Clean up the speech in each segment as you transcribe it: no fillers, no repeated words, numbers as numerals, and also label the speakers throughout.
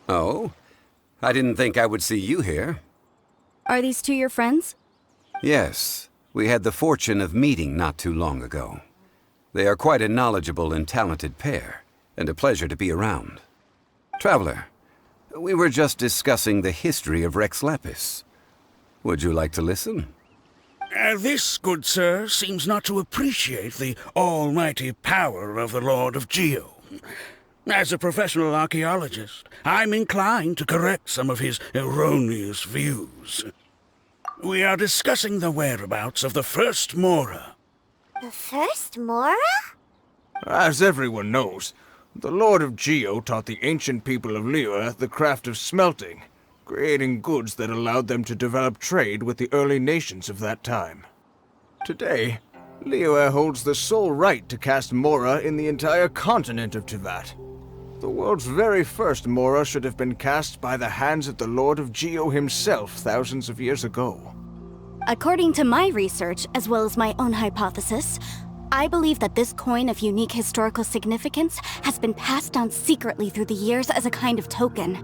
Speaker 1: Oh? I didn't think I would see you here.
Speaker 2: Are these two your friends?
Speaker 1: Yes. We had the fortune of meeting not too long ago. They are quite a knowledgeable and talented pair, and a pleasure to be around. Traveler, we were just discussing the history of Rex Lapis. Would you like to listen?
Speaker 3: This, good sir, seems not to appreciate the almighty power of the Lord of Geo. As a professional archaeologist, I'm inclined to correct some of his erroneous views. We are discussing the whereabouts of the first Mora.
Speaker 4: The first Mora?
Speaker 5: As everyone knows, the Lord of Geo taught the ancient people of Yore the craft of smelting, creating goods that allowed them to develop trade with the early nations of that time. Today, Yore holds the sole right to cast Mora in the entire continent of Teyvat. The world's very first Mora should have been cast by the hands of the Lord of Geo himself thousands of years ago.
Speaker 2: According to my research, as well as my own hypothesis, I believe that this coin of unique historical significance has been passed down secretly through the years as a kind of token.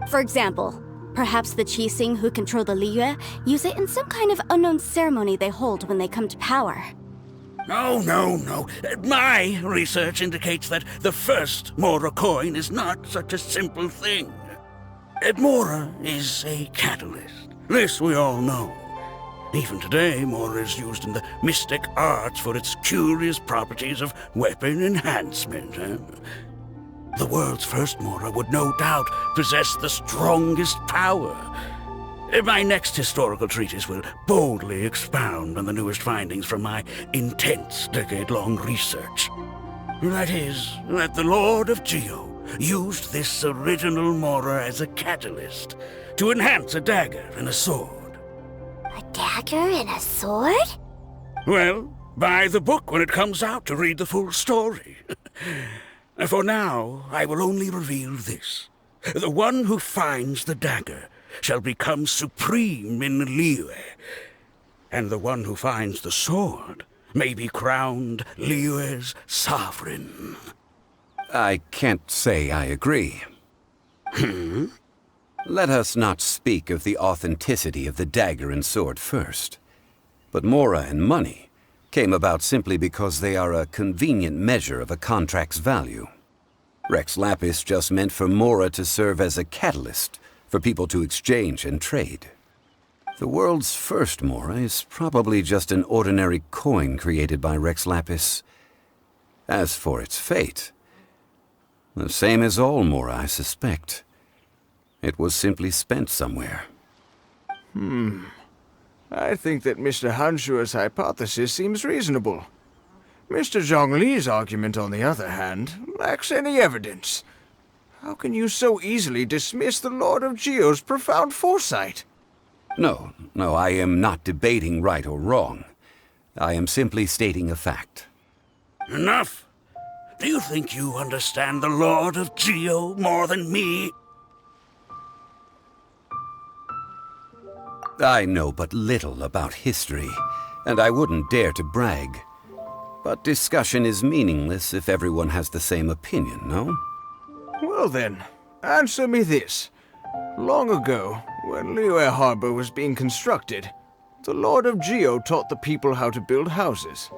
Speaker 2: For example, perhaps the Qixing who control the Liyue use it in some kind of unknown ceremony they hold when they come to power.
Speaker 3: Oh, no. My research indicates that the first Mora coin is not such a simple thing. Mora is a catalyst. This we all know. Even today, Mora is used in the mystic arts for its curious properties of weapon enhancement. The world's first Mora would no doubt possess the strongest power. My next historical treatise will boldly expound on the newest findings from my intense decade-long research. That is, that the Lord of Geo used this original Mora as a catalyst to enhance a dagger and a sword.
Speaker 4: A dagger and a sword?
Speaker 3: Well, buy the book when it comes out to read the full story. For now, I will only reveal this. The one who finds the dagger shall become supreme in Liyue, and the one who finds the sword may be crowned Liyue's sovereign.
Speaker 1: I can't say I agree. Let us not speak of the authenticity of the dagger and sword first. But Mora and money came about simply because they are a convenient measure of a contract's value. Rex Lapis just meant for Mora to serve as a catalyst for people to exchange and trade. The world's first Mora is probably just an ordinary coin created by Rex Lapis. As for its fate, the same as all Mora, I suspect. It was simply spent somewhere.
Speaker 5: I think that Mr. Hanshua's hypothesis seems reasonable. Mr. Zhongli's argument, on the other hand, lacks any evidence. How can you so easily dismiss the Lord of Geo's profound foresight?
Speaker 1: No, I am not debating right or wrong. I am simply stating a fact.
Speaker 3: Enough! Do you think you understand the Lord of Geo more than me?
Speaker 1: I know but little about history, and I wouldn't dare to brag. But discussion is meaningless if everyone has the same opinion, no?
Speaker 5: Well then, answer me this. Long ago, when Liyue Harbor was being constructed, the Lord of Geo taught the people how to build houses.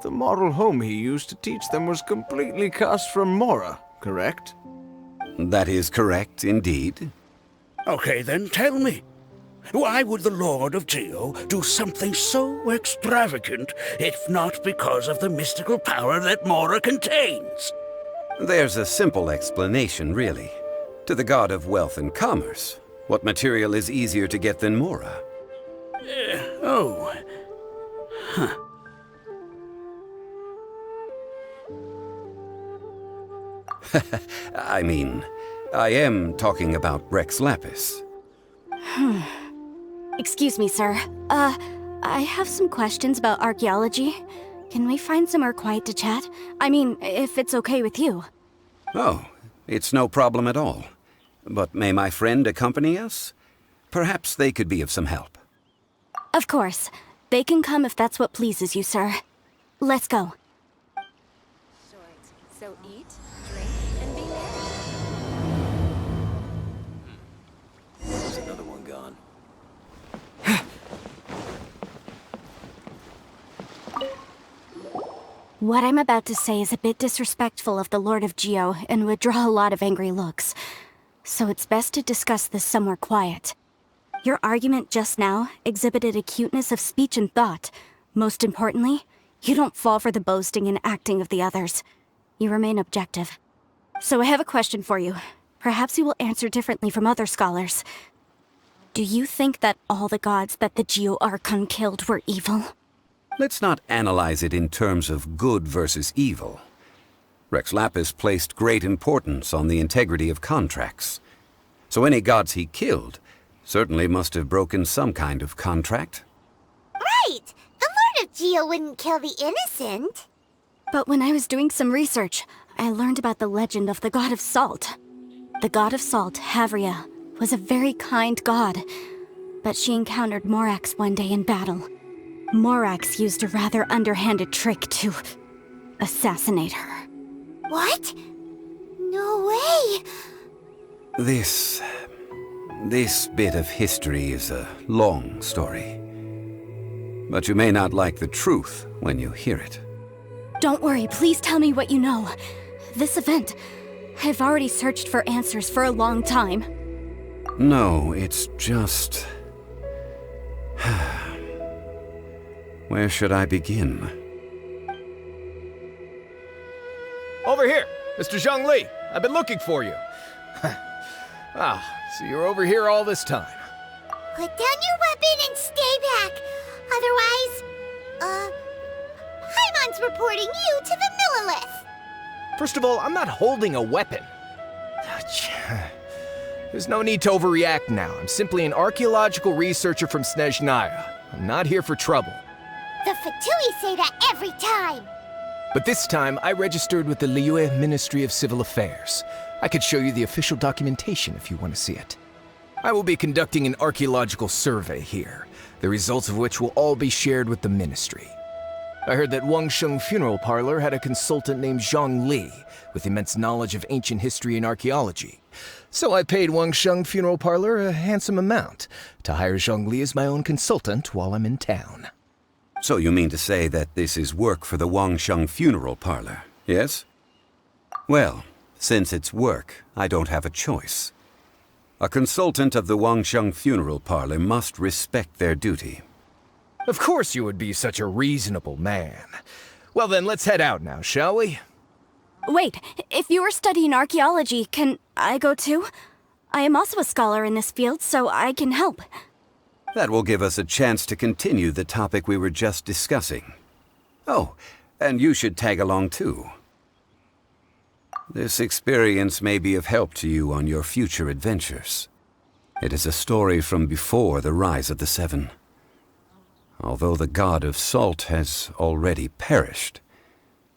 Speaker 5: The model home he used to teach them was completely cast from Mora, correct?
Speaker 1: That is correct, indeed.
Speaker 3: Okay, then tell me. Why would the Lord of Geo do something so extravagant, if not because of the mystical power that Mora contains?
Speaker 1: There's a simple explanation, really. To the god of wealth and commerce, what material is easier to get than Mora?
Speaker 3: Oh. Huh.
Speaker 1: I mean, I am talking about Rex Lapis.
Speaker 2: Excuse me, sir. I have some questions about archaeology. Can we find somewhere quiet to chat? I mean, if it's okay with you.
Speaker 1: Oh, it's no problem at all. But may my friend accompany us? Perhaps they could be of some help.
Speaker 2: Of course. They can come if that's what pleases you, sir. Let's go.
Speaker 6: So eat, drink, and be merry.
Speaker 7: There's another one gone.
Speaker 2: What I'm about to say is a bit disrespectful of the Lord of Geo and would draw a lot of angry looks. So it's best to discuss this somewhere quiet. Your argument just now exhibited acuteness of speech and thought. Most importantly, you don't fall for the boasting and acting of the others. You remain objective. So I have a question for you. Perhaps you will answer differently from other scholars. Do you think that all the gods that the Geo Archon killed were evil?
Speaker 1: Let's not analyze it in terms of good versus evil. Rex Lapis placed great importance on the integrity of contracts. So any gods he killed certainly must have broken some kind of contract.
Speaker 4: Right! The Lord of Geo wouldn't kill the innocent.
Speaker 2: But when I was doing some research, I learned about the legend of the god of salt. The god of salt, Havria, was a very kind god, but she encountered Morax one day in battle. Morax used a rather underhanded trick to assassinate her.
Speaker 4: What? No way!
Speaker 1: This bit of history is a long story. But you may not like the truth when you hear it.
Speaker 2: Don't worry, please tell me what you know. This event, I've already searched for answers for a long time.
Speaker 1: No, it's just... Where should I begin?
Speaker 7: Over here! Mr. Zhongli! I've been looking for you! So you're over here all this time.
Speaker 4: Put down your weapon and stay back. Otherwise, Paimon's reporting you to the Millilith.
Speaker 7: First of all, I'm not holding a weapon. There's no need to overreact now. I'm simply an archaeological researcher from Snezhnaya. I'm not here for trouble.
Speaker 4: The Fatui say that every time.
Speaker 7: But this time, I registered with the Liyue Ministry of Civil Affairs. I could show you the official documentation if you want to see it. I will be conducting an archaeological survey here, the results of which will all be shared with the ministry. I heard that Wangsheng Funeral Parlor had a consultant named Zhang Li, with immense knowledge of ancient history and archaeology. So I paid Wangsheng Funeral Parlor a handsome amount to hire Zhang Li as my own consultant while I'm in town.
Speaker 1: So you mean to say that this is work for the Wangsheng Funeral Parlor, yes? Well, since it's work, I don't have a choice. A consultant of the Wangsheng Funeral Parlor must respect their duty.
Speaker 7: Of course you would be such a reasonable man. Well then, let's head out now, shall we?
Speaker 2: Wait, if you are studying archaeology, can I go too? I am also a scholar in this field, so I can help.
Speaker 1: That will give us a chance to continue the topic we were just discussing. Oh, and you should tag along too. This experience may be of help to you on your future adventures. It is a story from before the rise of the Seven. Although the god of salt has already perished,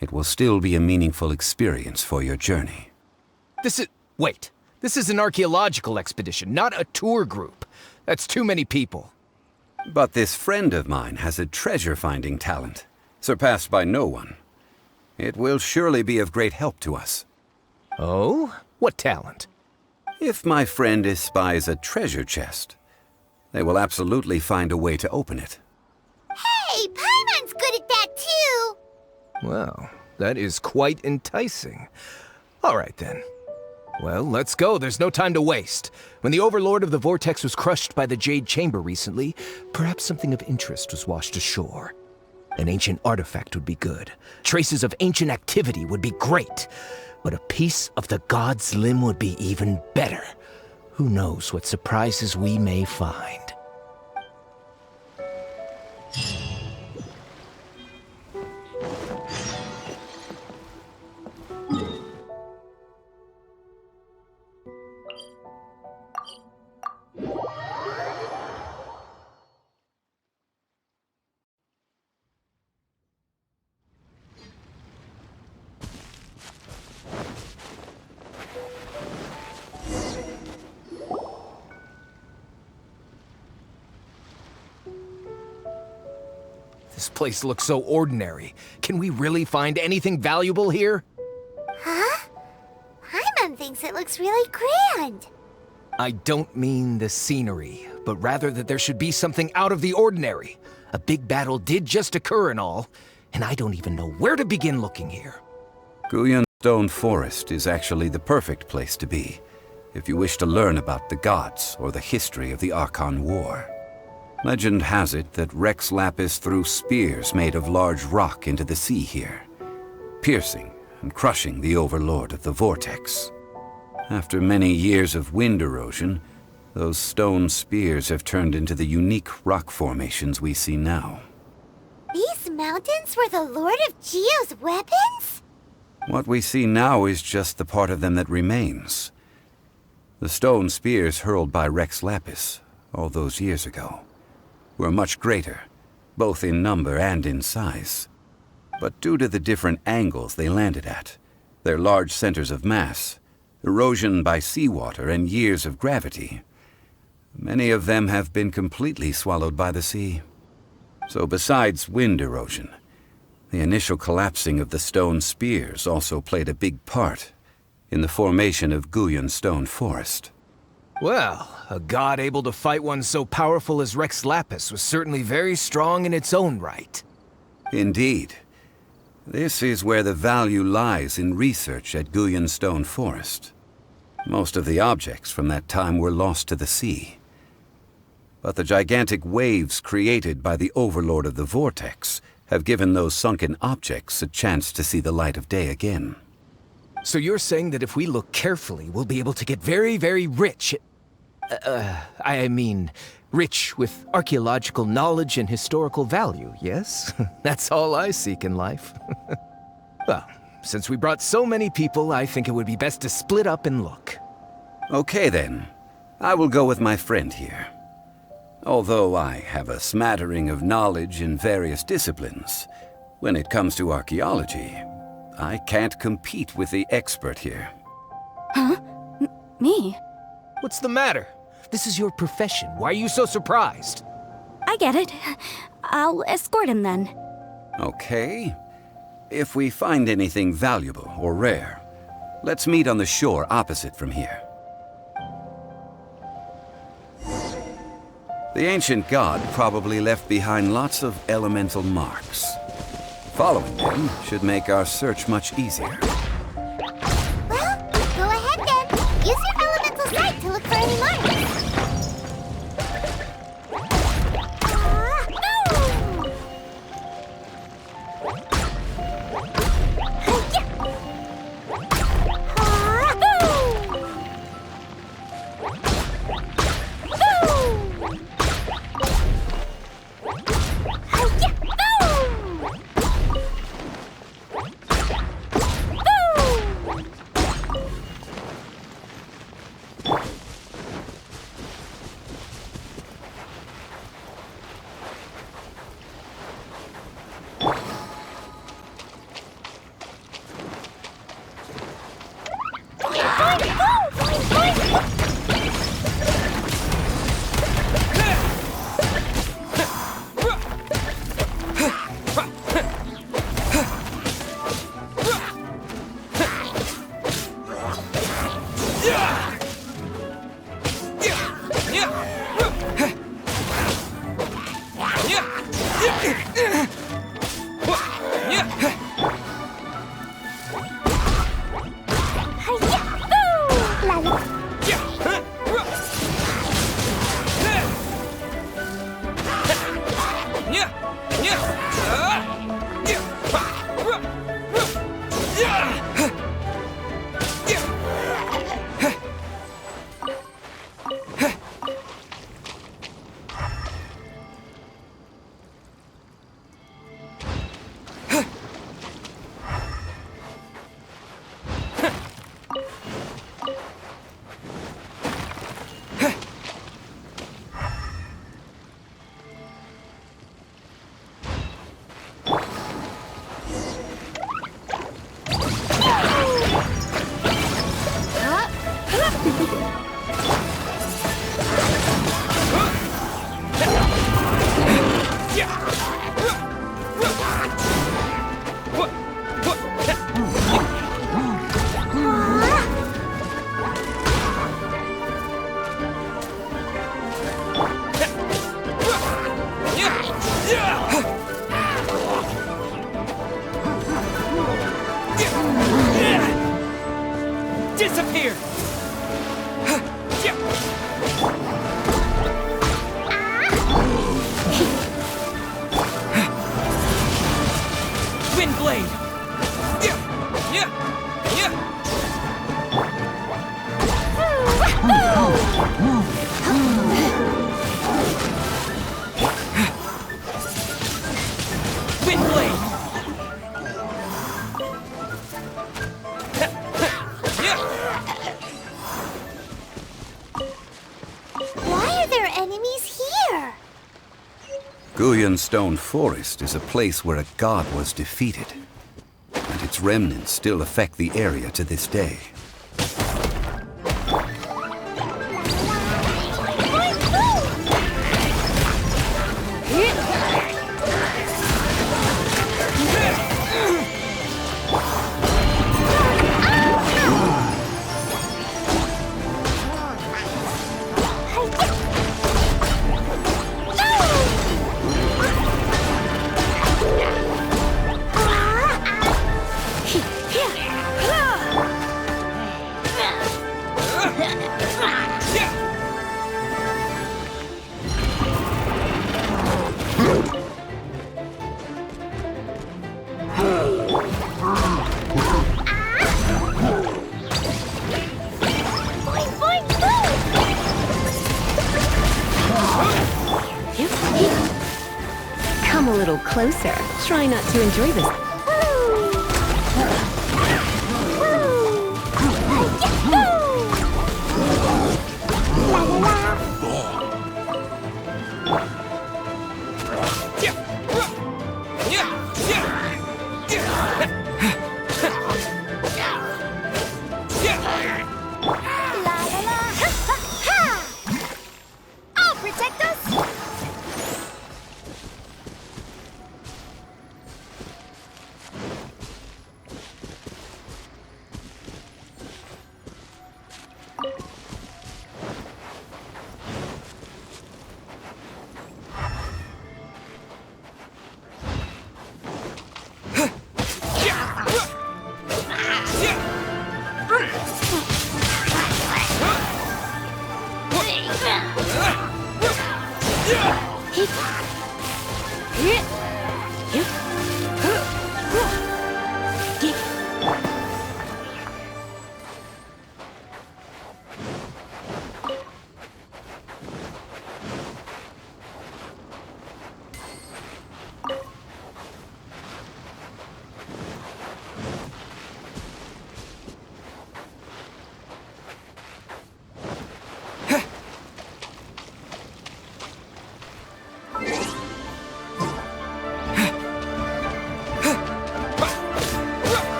Speaker 1: it will still be a meaningful experience for your journey.
Speaker 7: Wait. This is an archaeological expedition, not a tour group. That's too many people.
Speaker 1: But this friend of mine has a treasure-finding talent, surpassed by no one. It will surely be of great help to us.
Speaker 7: Oh? What talent?
Speaker 1: If my friend espies a treasure chest, they will absolutely find a way to open it.
Speaker 4: Hey, Paimon's good at that too!
Speaker 7: Well, that is quite enticing. All right then. Well, let's go. There's no time to waste. When the Overlord of the Vortex was crushed by the Jade Chamber recently, perhaps something of interest was washed ashore. An ancient artifact would be good. Traces of ancient activity would be great. But a piece of the god's limb would be even better. Who knows what surprises we may find. This place looks so ordinary. Can we really find anything valuable here?
Speaker 4: Huh? Paimon thinks it looks really grand.
Speaker 7: I don't mean the scenery, but rather that there should be something out of the ordinary. A big battle did just occur and all, and I don't even know where to begin looking here.
Speaker 1: Guyan Stone Forest is actually the perfect place to be, if you wish to learn about the gods or the history of the Archon War. Legend has it that Rex Lapis threw spears made of large rock into the sea here, piercing and crushing the Overlord of the Vortex. After many years of wind erosion, those stone spears have turned into the unique rock formations we see now.
Speaker 4: These mountains were the Lord of Geo's weapons?
Speaker 1: What we see now is just the part of them that remains. The stone spears hurled by Rex Lapis all those years ago were much greater, both in number and in size. But due to the different angles they landed at, their large centers of mass, erosion by seawater, and years of gravity, many of them have been completely swallowed by the sea. So besides wind erosion, the initial collapsing of the stone spears also played a big part in the formation of Guyan Stone Forest.
Speaker 7: Well, a god able to fight one so powerful as Rex Lapis was certainly very strong in its own right.
Speaker 1: Indeed. This is where the value lies in research at Guyan Stone Forest. Most of the objects from that time were lost to the sea. But the gigantic waves created by the Overlord of the Vortex have given those sunken objects a chance to see the light of day again.
Speaker 7: So you're saying that if we look carefully, we'll be able to get very, very rich. Rich with archaeological knowledge and historical value, yes? That's all I seek in life. Well, since we brought so many people, I think it would be best to split up and look.
Speaker 1: Okay then. I will go with my friend here. Although I have a smattering of knowledge in various disciplines, when it comes to archaeology, I can't compete with the expert here.
Speaker 2: Me?
Speaker 7: What's the matter? This is your profession. Why are you so surprised?
Speaker 2: I get it. I'll escort him then.
Speaker 1: Okay. If we find anything valuable or rare, let's meet on the shore opposite from here. The ancient god probably left behind lots of elemental marks. Following them should make our search much easier.
Speaker 4: Well, go ahead then. Use your elemental sight to look for any marks.
Speaker 7: Disappear! Wind blade! Wind blade!
Speaker 4: Why are there enemies here?
Speaker 1: Guyan Stone Forest is a place where a god was defeated, and its remnants still affect the area to this day.
Speaker 6: Come a little closer. Try not to enjoy this.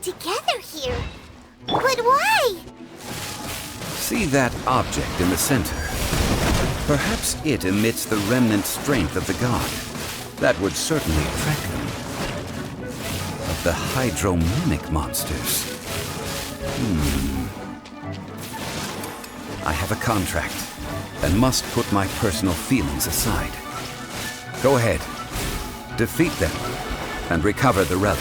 Speaker 4: Together here. But why?
Speaker 1: See that object in the center? Perhaps it emits the remnant strength of the god. That would certainly attract them. But the hydromimic monsters... I have a contract, and must put my personal feelings aside. Go ahead. Defeat them, and recover the relic.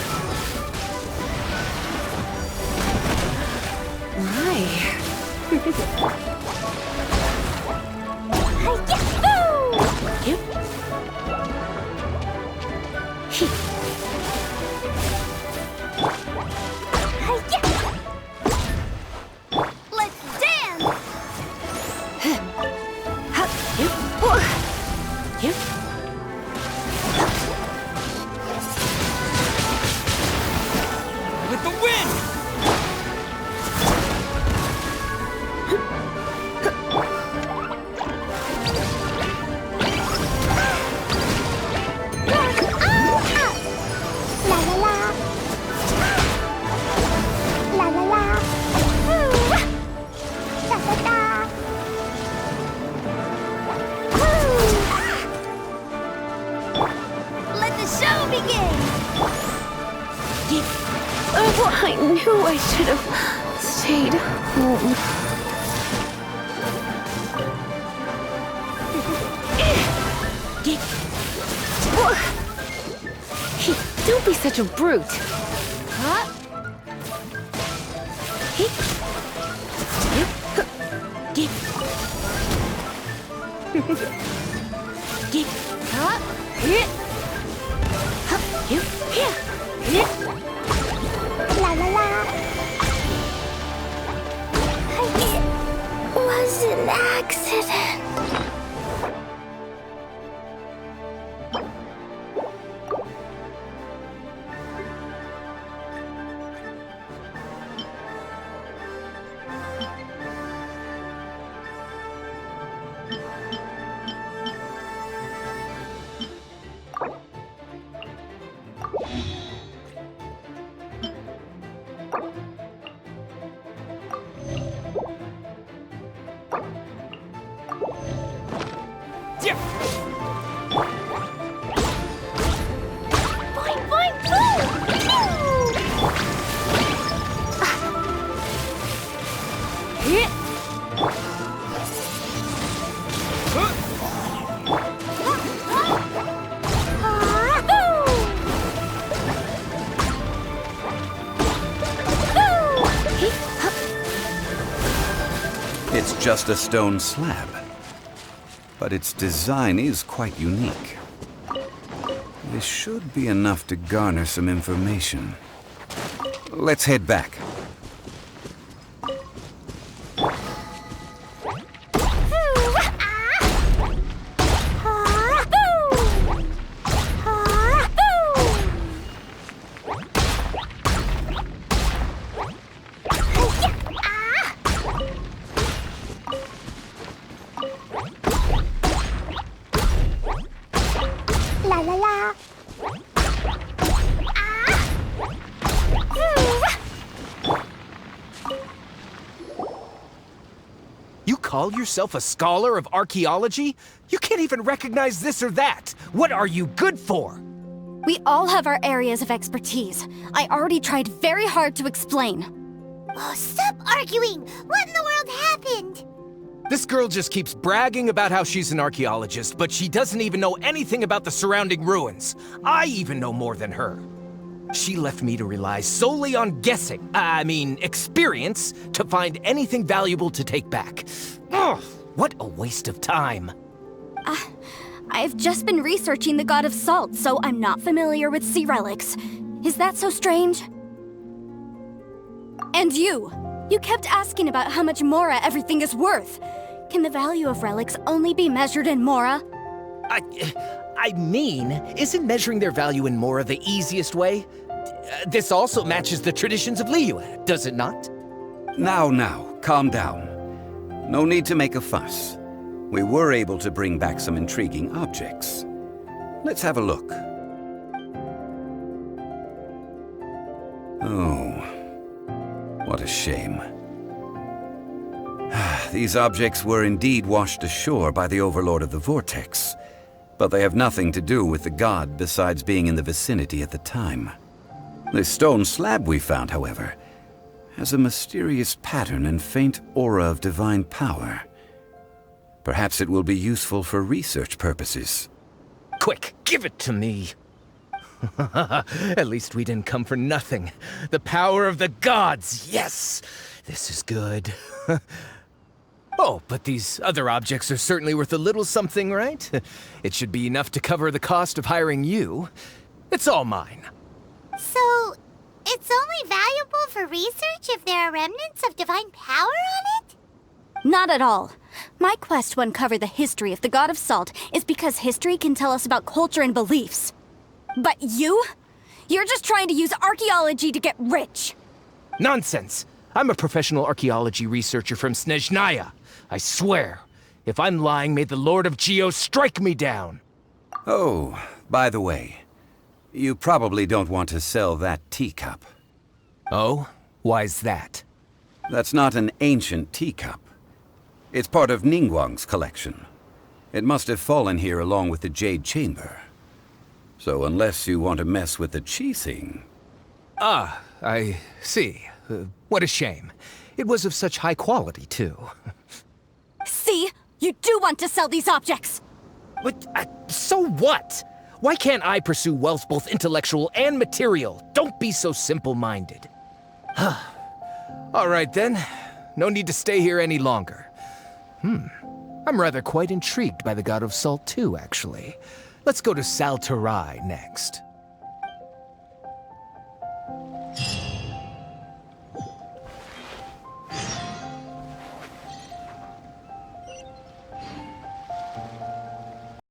Speaker 4: Let's dance!
Speaker 7: With the wind!
Speaker 6: I knew I should have stayed home. Don't be such a brute. Huh?
Speaker 4: La la la. It was an accident.
Speaker 1: It's just a stone slab, but its design is quite unique. This should be enough to garner some information. Let's head back.
Speaker 4: La la la.
Speaker 7: You call yourself a scholar of archaeology? You can't even recognize this or that. What are you good for?
Speaker 2: We all have our areas of expertise. I already tried very hard to explain.
Speaker 4: Oh, stop arguing! What in the world happened?
Speaker 7: This girl just keeps bragging about how she's an archaeologist, but she doesn't even know anything about the surrounding ruins. I even know more than her. She left me to rely solely on guessing, experience, to find anything valuable to take back. Ugh, what a waste of time.
Speaker 2: I've just been researching the God of Salt, so I'm not familiar with sea relics. Is that so strange? And you kept asking about how much Mora everything is worth. Can the value of relics only be measured in Mora?
Speaker 7: Isn't measuring their value in Mora the easiest way? This also matches the traditions of Liyue, does it not?
Speaker 1: Now, calm down. No need to make a fuss. We were able to bring back some intriguing objects. Let's have a look. Oh, what a shame. These objects were indeed washed ashore by the Overlord of the Vortex, but they have nothing to do with the god besides being in the vicinity at the time. The stone slab we found, however, has a mysterious pattern and faint aura of divine power. Perhaps it will be useful for research purposes.
Speaker 7: Quick, give it to me. At least we didn't come for nothing. The power of the gods, yes! This is good. Oh, but these other objects are certainly worth a little something, right? It should be enough to cover the cost of hiring you. It's all mine.
Speaker 4: So, it's only valuable for research if there are remnants of divine power on it?
Speaker 2: Not at all. My quest to uncover the history of the God of Salt is because history can tell us about culture and beliefs. But you're just trying to use archaeology to get rich.
Speaker 7: Nonsense! I'm a professional archaeology researcher from Snezhnaya. I swear, if I'm lying, may the Lord of Geo strike me down.
Speaker 1: Oh, by the way, you probably don't want to sell that teacup.
Speaker 7: Oh? Why's that?
Speaker 1: That's not an ancient teacup. It's part of Ningguang's collection. It must have fallen here along with the Jade Chamber. So unless you want to mess with the Qixing...
Speaker 7: Ah, I see. What a shame. It was of such high quality, too.
Speaker 2: See? You do want to sell these objects!
Speaker 7: But, so what? Why can't I pursue wealth both intellectual and material? Don't be so simple-minded. All right, then. No need to stay here any longer. I'm rather quite intrigued by the God of Salt, too, actually. Let's go to Saltarai next.